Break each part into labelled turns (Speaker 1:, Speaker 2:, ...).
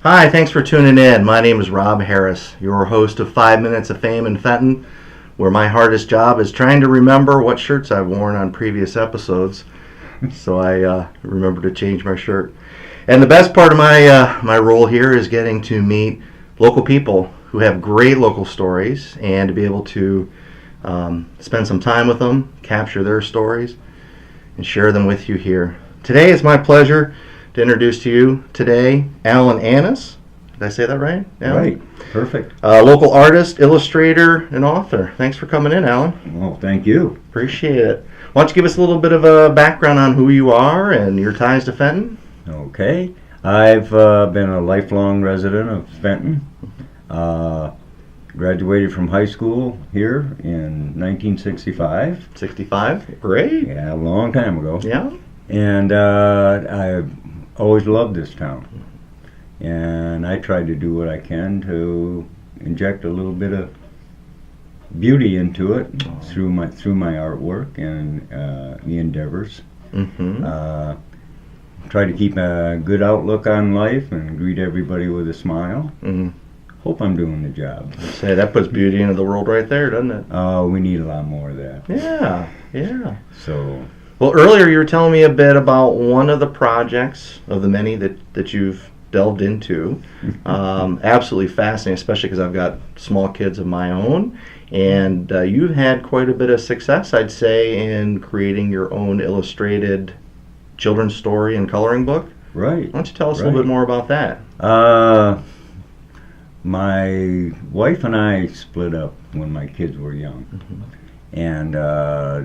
Speaker 1: Hi, thanks for tuning in. My name is Rob Harris, your host of 5 Minutes of Fame in Fenton, where my hardest job is trying to remember what shirts I've worn on previous episodes, so I remember to change my shirt. And the best part of my role here is getting to meet local people who have great local stories and to be able to spend some time with them, capture their stories, and share them with you here. Today it's my pleasure to introduce to you today Alan Annis. Did I say that right, Alan?
Speaker 2: Right, perfect.
Speaker 1: Local artist, illustrator, and author. Thanks for coming in, Alan.
Speaker 2: Well, thank you.
Speaker 1: Appreciate it. Why don't you give us a little bit of a background on who you are and your ties to Fenton?
Speaker 2: Okay. I've been a lifelong resident of Fenton. Graduated from high school here in 1965.
Speaker 1: 65? Great.
Speaker 2: Yeah, a long time ago.
Speaker 1: Yeah.
Speaker 2: And I've always loved this town. And I try to do what I can to inject a little bit of beauty into it through my artwork and the endeavors.
Speaker 1: Mm-hmm.
Speaker 2: Try to keep a good outlook on life and greet everybody with a smile.
Speaker 1: Mm-hmm.
Speaker 2: Hope I'm doing the job.
Speaker 1: Say, that puts beauty into the world right there, doesn't it?
Speaker 2: We need a lot more of that.
Speaker 1: Yeah, yeah.
Speaker 2: So,
Speaker 1: well, earlier you were telling me a bit about one of the projects of the many that you've delved into. Absolutely fascinating, especially because I've got small kids of my own. And you've had quite a bit of success, I'd say, in creating your own illustrated children's story and coloring book.
Speaker 2: right.
Speaker 1: Why don't you tell us a little bit more about that?
Speaker 2: My wife and I split up when my kids were young.
Speaker 1: Mm-hmm.
Speaker 2: And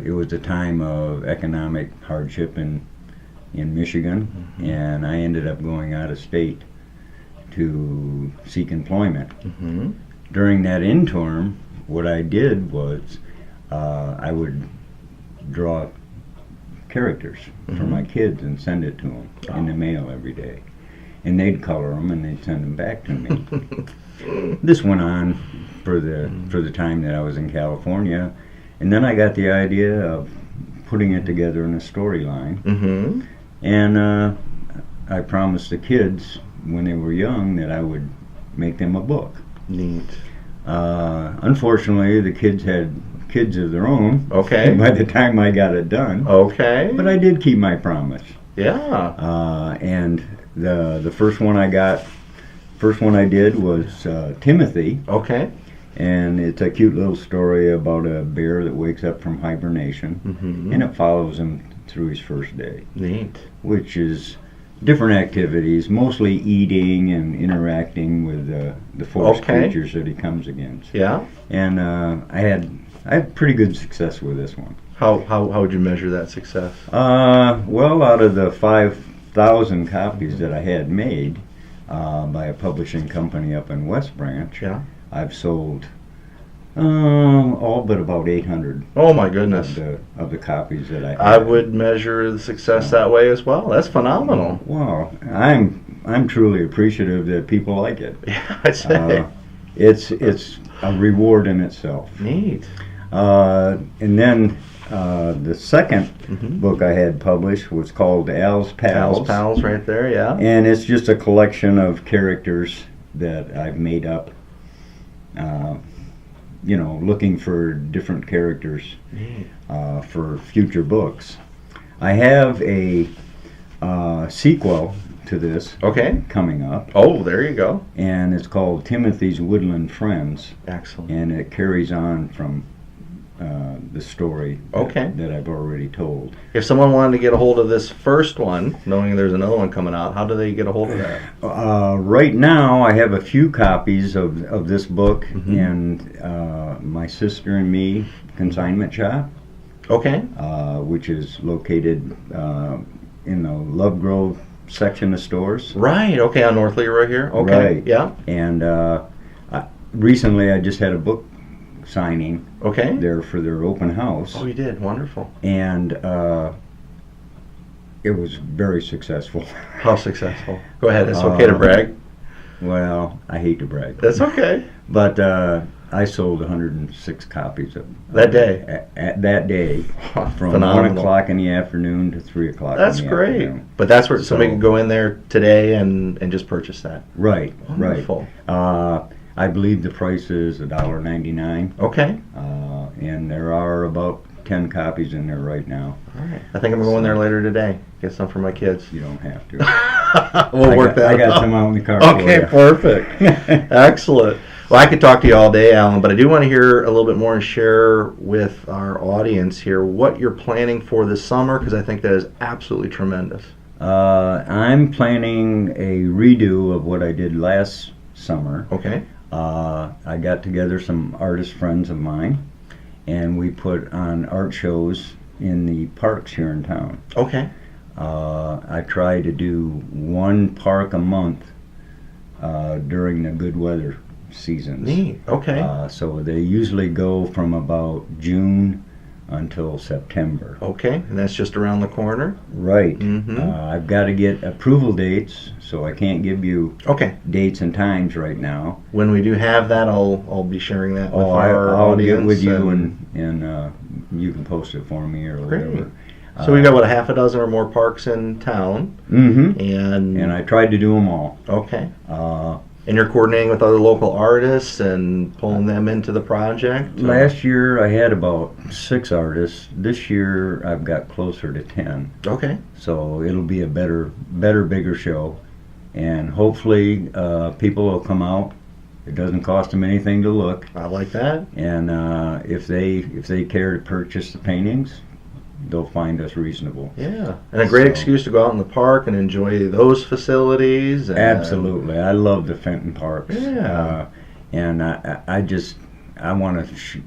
Speaker 2: it was a time of economic hardship in Michigan.
Speaker 1: Mm-hmm.
Speaker 2: And I ended up going out of state to seek employment.
Speaker 1: Mm-hmm.
Speaker 2: During that interim, what I did was I would draw characters for my kids and send it to them in the mail every day. And they'd color them and they'd send them back to me. This went on for the time that I was in California. And then I got the idea of putting it together in a storyline.
Speaker 1: Mm-hmm.
Speaker 2: And I promised the kids when they were young that I would make them a book.
Speaker 1: Neat.
Speaker 2: Unfortunately, the kids had kids of their own.
Speaker 1: Okay.
Speaker 2: By the time I got it done.
Speaker 1: Okay.
Speaker 2: But I did keep my promise.
Speaker 1: Yeah.
Speaker 2: And the first one I did was Timothy.
Speaker 1: Okay.
Speaker 2: And it's a cute little story about a bear that wakes up from hibernation.
Speaker 1: Mm-hmm.
Speaker 2: And it follows him through his first day.
Speaker 1: Neat.
Speaker 2: Which is different activities, mostly eating and interacting with the forest creatures that he comes against.
Speaker 1: Yeah.
Speaker 2: And I had pretty good success with this one.
Speaker 1: How would you measure that success?
Speaker 2: Well, out of the 5,000 copies that I had made by a publishing company up in West Branch,
Speaker 1: Yeah.
Speaker 2: I've sold all but about 800.
Speaker 1: Oh my goodness.
Speaker 2: Of the copies that I had.
Speaker 1: I would measure the success that way as well. That's phenomenal.
Speaker 2: Well, I'm truly appreciative that people like it.
Speaker 1: Yeah, I'd say.
Speaker 2: It's a reward in itself.
Speaker 1: Neat.
Speaker 2: And then the second book I had published was called Al's Pals.
Speaker 1: Al's Pals right there, yeah.
Speaker 2: And it's just a collection of characters that I've made up, looking for different characters for future books. I have a sequel to this coming up.
Speaker 1: Oh, there you go.
Speaker 2: And it's called Timothy's Woodland Friends.
Speaker 1: Excellent.
Speaker 2: And it carries on from the story that I've already told.
Speaker 1: If someone wanted to get a hold of this first one, knowing there's another one coming out, how do they get a hold of that?
Speaker 2: Right now, I have a few copies of this book in my sister and me consignment shop. Okay. Which is located in the Love Grove section of stores.
Speaker 1: Right. Okay. On North Lee right here. Okay.
Speaker 2: Right.
Speaker 1: Yeah.
Speaker 2: And recently, I just had a book signing there for their open house.
Speaker 1: Oh, you did? Wonderful.
Speaker 2: And it was very successful.
Speaker 1: How successful? Go ahead. It's okay to brag.
Speaker 2: Well, I hate to brag.
Speaker 1: That's okay.
Speaker 2: But I sold 106 copies of
Speaker 1: That day?
Speaker 2: At that day, from
Speaker 1: Phenomenal.
Speaker 2: 1 o'clock in the afternoon to 3 o'clock
Speaker 1: That's
Speaker 2: in the
Speaker 1: great.
Speaker 2: afternoon.
Speaker 1: But that's where
Speaker 2: So-
Speaker 1: somebody can go in there today and just purchase that.
Speaker 2: Right,
Speaker 1: Wonderful.
Speaker 2: right. I believe the price is $1.99,
Speaker 1: Okay.
Speaker 2: and there are about 10 copies in there right now.
Speaker 1: All right. I think I'm going there later today. Get some for my kids.
Speaker 2: You don't have to.
Speaker 1: We'll work that
Speaker 2: I got
Speaker 1: out.
Speaker 2: some out in the car
Speaker 1: Okay,
Speaker 2: for
Speaker 1: perfect. Excellent. Well, I could talk to you all day, Alan, but I do want to hear a little bit more and share with our audience here what you're planning for this summer, because I think that is absolutely tremendous.
Speaker 2: I'm planning a redo of what I did last summer.
Speaker 1: Okay.
Speaker 2: I got together some artist friends of mine, and we put on art shows in the parks here in town.
Speaker 1: Okay.
Speaker 2: I try to do one park a month during the good weather seasons.
Speaker 1: Neat. Okay.
Speaker 2: So they usually go from about June until September.
Speaker 1: Okay. And that's just around the corner?
Speaker 2: Right.
Speaker 1: Mm-hmm.
Speaker 2: I've got to get approval dates, so I can't give you
Speaker 1: Okay.
Speaker 2: dates and times right now.
Speaker 1: When we do have that, I'll be sharing that with
Speaker 2: Oh,
Speaker 1: our
Speaker 2: I'll
Speaker 1: audience.
Speaker 2: get with you and you can post it for me or
Speaker 1: Great.
Speaker 2: whatever.
Speaker 1: So we've got, what, a half a dozen or more parks in town?
Speaker 2: Mm-hmm.
Speaker 1: And
Speaker 2: I tried to do them all.
Speaker 1: okay.
Speaker 2: Uh,
Speaker 1: And you're coordinating with other local artists and pulling them into the project?
Speaker 2: Last year I had about 6 artists. This year I've got closer to 10.
Speaker 1: Okay.
Speaker 2: So it'll be a better, bigger show. And hopefully people will come out. It doesn't cost them anything to look.
Speaker 1: I like that.
Speaker 2: And if they care to purchase the paintings, they'll find us reasonable.
Speaker 1: Yeah. And a great excuse to go out in the park and enjoy those facilities. And
Speaker 2: Absolutely. I love the Fenton parks.
Speaker 1: Yeah.
Speaker 2: And I want to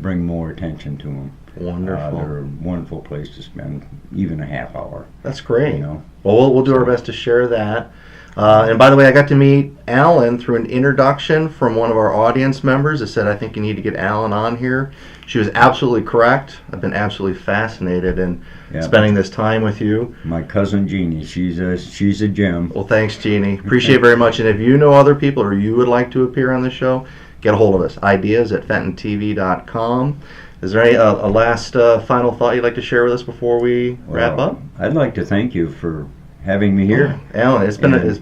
Speaker 2: bring more attention to them.
Speaker 1: Wonderful.
Speaker 2: They're a wonderful place to spend even a half hour.
Speaker 1: That's great.
Speaker 2: You know?
Speaker 1: Well, we'll do our best to share that. And by the way, I got to meet Alan through an introduction from one of our audience members that said, I think you need to get Alan on here. She was absolutely correct. I've been absolutely fascinated in spending this time with you.
Speaker 2: My cousin Jeannie, she's a gem.
Speaker 1: Well, thanks, Jeannie. Appreciate it very much. And if you know other people or you would like to appear on the show, get a hold of us. Ideas at FentonTV.com. Is there any a last final thought you'd like to share with us before we wrap up?
Speaker 2: I'd like to thank you for having me here.
Speaker 1: Alan, it's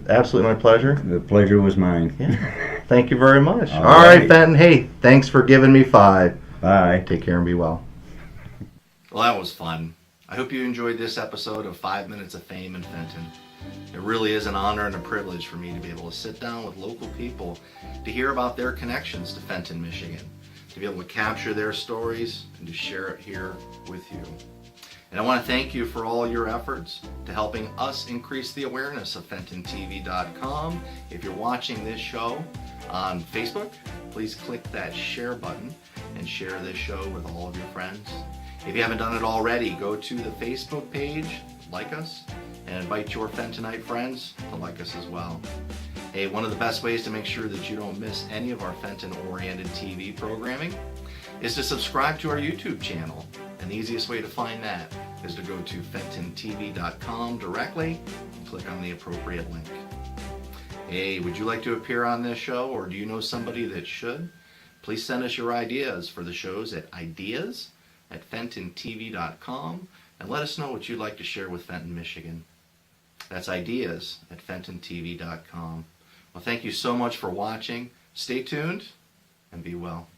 Speaker 1: absolutely my pleasure.
Speaker 2: The pleasure was mine.
Speaker 1: Yeah. Thank you very much.
Speaker 2: All
Speaker 1: right,
Speaker 2: right,
Speaker 1: Fenton. Hey, thanks for giving me 5.
Speaker 2: Bye.
Speaker 1: Take care and be well. Well, that was fun. I hope you enjoyed this episode of 5 Minutes of Fame in Fenton. It really is an honor and a privilege for me to be able to sit down with local people to hear about their connections to Fenton, Michigan, to be able to capture their stories and to share it here with you. And I want to thank you for all your efforts to helping us increase the awareness of FentonTV.com. If you're watching this show on Facebook, please click that share button and share this show with all of your friends. If you haven't done it already, go to the Facebook page, like us, and invite your Fentonite friends to like us as well. Hey, one of the best ways to make sure that you don't miss any of our Fenton-oriented TV programming is to subscribe to our YouTube channel. And the easiest way to find that is to go to FentonTV.com directly and click on the appropriate link. Hey, would you like to appear on this show, or do you know somebody that should? Please send us your ideas for the shows at ideas@FentonTV.com and let us know what you'd like to share with Fenton, Michigan. That's ideas@FentonTV.com. Well, thank you so much for watching. Stay tuned and be well.